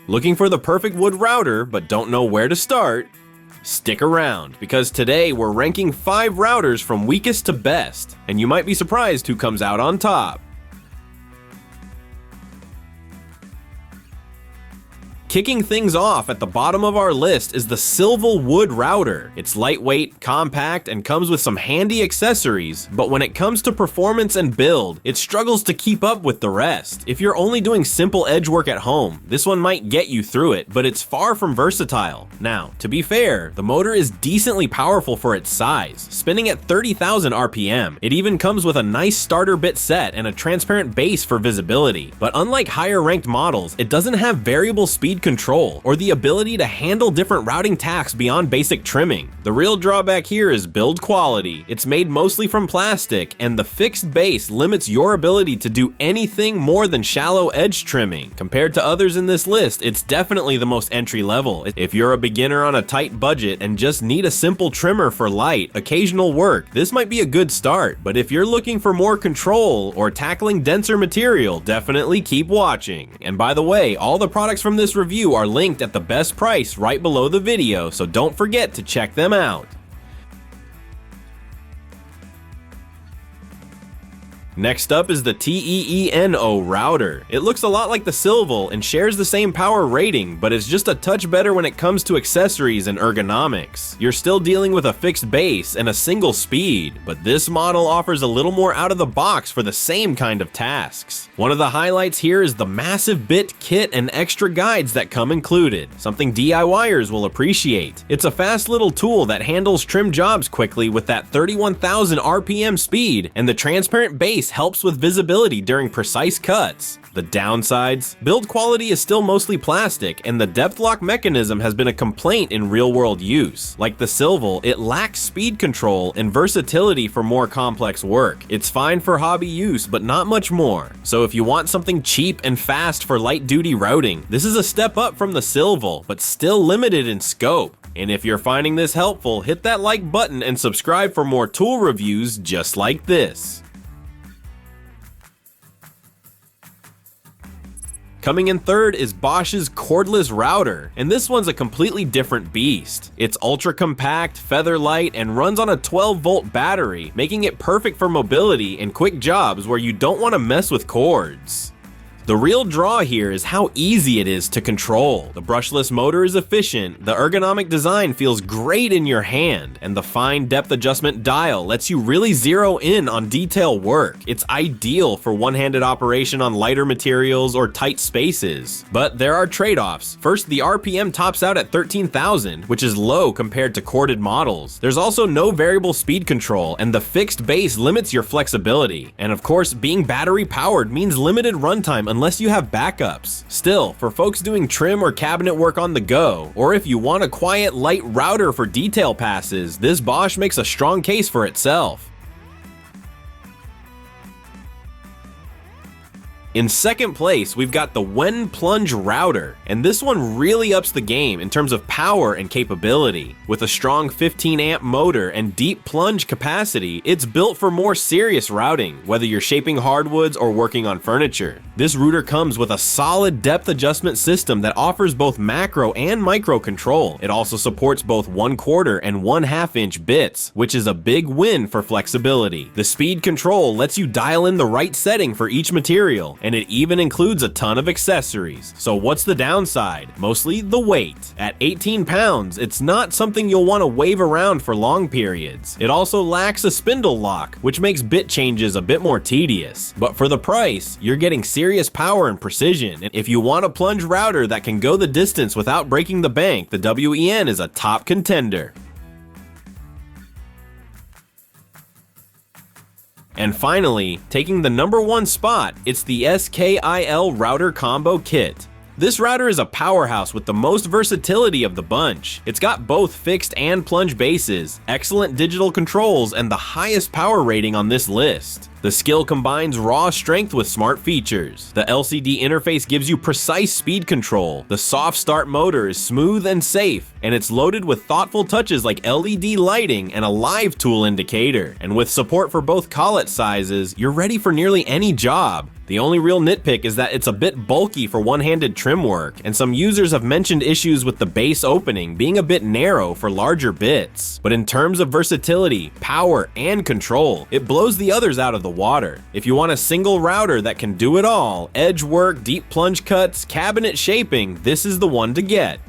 Looking for the perfect wood router but don't know where to start? Stick around, because today we're ranking 5 routers from weakest to best, and you might be surprised who comes out on top. Kicking things off at the bottom of our list is the SILVEL wood router. It's lightweight, compact, and comes with some handy accessories, but when it comes to performance and build, it struggles to keep up with the rest. If you're only doing simple edge work at home, this one might get you through it, but it's far from versatile. Now, to be fair, the motor is decently powerful for its size, spinning at 30,000 RPM. It even comes with a nice starter bit set and a transparent base for visibility. But unlike higher ranked models, it doesn't have variable speed control or the ability to handle different routing tasks beyond basic trimming. The real drawback here is build quality. It's made mostly from plastic, and the fixed base limits your ability to do anything more than shallow edge trimming. Compared to others in this list, it's definitely the most entry level. If you're a beginner on a tight budget and just need a simple trimmer for light, occasional work, this might be a good start. But if you're looking for more control or tackling denser material, definitely keep watching. And by the way, all the products from this review are linked at the best price right below the video, so don't forget to check them out. Next up is the teeno router. It looks a lot like the SILVEL and shares the same power rating, but it's just a touch better when it comes to accessories and ergonomics. You're still dealing with a fixed base and a single speed, but this model offers a little more out of the box for the same kind of tasks. One of the highlights here is the massive bit kit and extra guides that come included, something DIYers will appreciate. It's a fast little tool that handles trim jobs quickly with that 31,000 RPM speed, and the transparent base helps with visibility during precise cuts. The downsides: build quality is still mostly plastic, and the depth lock mechanism has been a complaint in real-world use. Like the SILVEL, it lacks speed control and versatility for more complex work. It's fine for hobby use, but not much more. So if you want something cheap and fast for light-duty routing, this is a step up from the SILVEL, but still limited in scope. And if you're finding this helpful, hit that like button and subscribe for more tool reviews just like this. Coming in third is Bosch's cordless router, and this one's a completely different beast. It's ultra compact, feather light, and runs on a 12-volt battery, making it perfect for mobility and quick jobs where you don't want to mess with cords. The real draw here is how easy it is to control. The brushless motor is efficient, the ergonomic design feels great in your hand, and the fine depth adjustment dial lets you really zero in on detail work. It's ideal for one-handed operation on lighter materials or tight spaces. But there are trade-offs. First, the RPM tops out at 13,000, which is low compared to corded models. There's also no variable speed control, and the fixed base limits your flexibility. And of course, being battery powered means limited runtime unless you have backups. Still, for folks doing trim or cabinet work on the go, or if you want a quiet, light router for detail passes, this Bosch makes a strong case for itself. In second place, we've got the Wen Plunge router, and this one really ups the game in terms of power and capability. With a strong 15 amp motor and deep plunge capacity, it's built for more serious routing, whether you're shaping hardwoods or working on furniture. This router comes with a solid depth adjustment system that offers both macro and micro control. It also supports both 1/4 and 1/2 inch bits, which is a big win for flexibility. The speed control lets you dial in the right setting for each material, and it even includes a ton of accessories. So what's the downside? Mostly the weight. At 18 pounds, it's not something you'll want to wave around for long periods. It also lacks a spindle lock, which makes bit changes a bit more tedious. But for the price, you're getting serious power and precision. And if you want a plunge router that can go the distance without breaking the bank, the WEN is a top contender. And finally, taking the #1 spot, it's the SKIL router combo kit. This router is a powerhouse with the most versatility of the bunch. It's got both fixed and plunge bases, excellent digital controls, and the highest power rating on this list. The SKIL combines raw strength with smart features. The LCD interface gives you precise speed control. The soft start motor is smooth and safe, and it's loaded with thoughtful touches like LED lighting and a live tool indicator. And with support for both collet sizes, you're ready for nearly any job. The only real nitpick is that it's a bit bulky for one-handed trim work, and some users have mentioned issues with the base opening being a bit narrow for larger bits. But in terms of versatility, power, and control, it blows the others out of the water. If you want a single router that can do it all, edge work, deep plunge cuts, cabinet shaping, this is the one to get.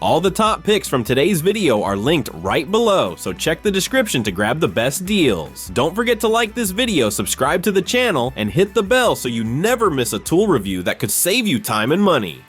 All the top picks from today's video are linked right below, so check the description to grab the best deals. Don't forget to like this video, subscribe to the channel, and hit the bell so you never miss a tool review that could save you time and money.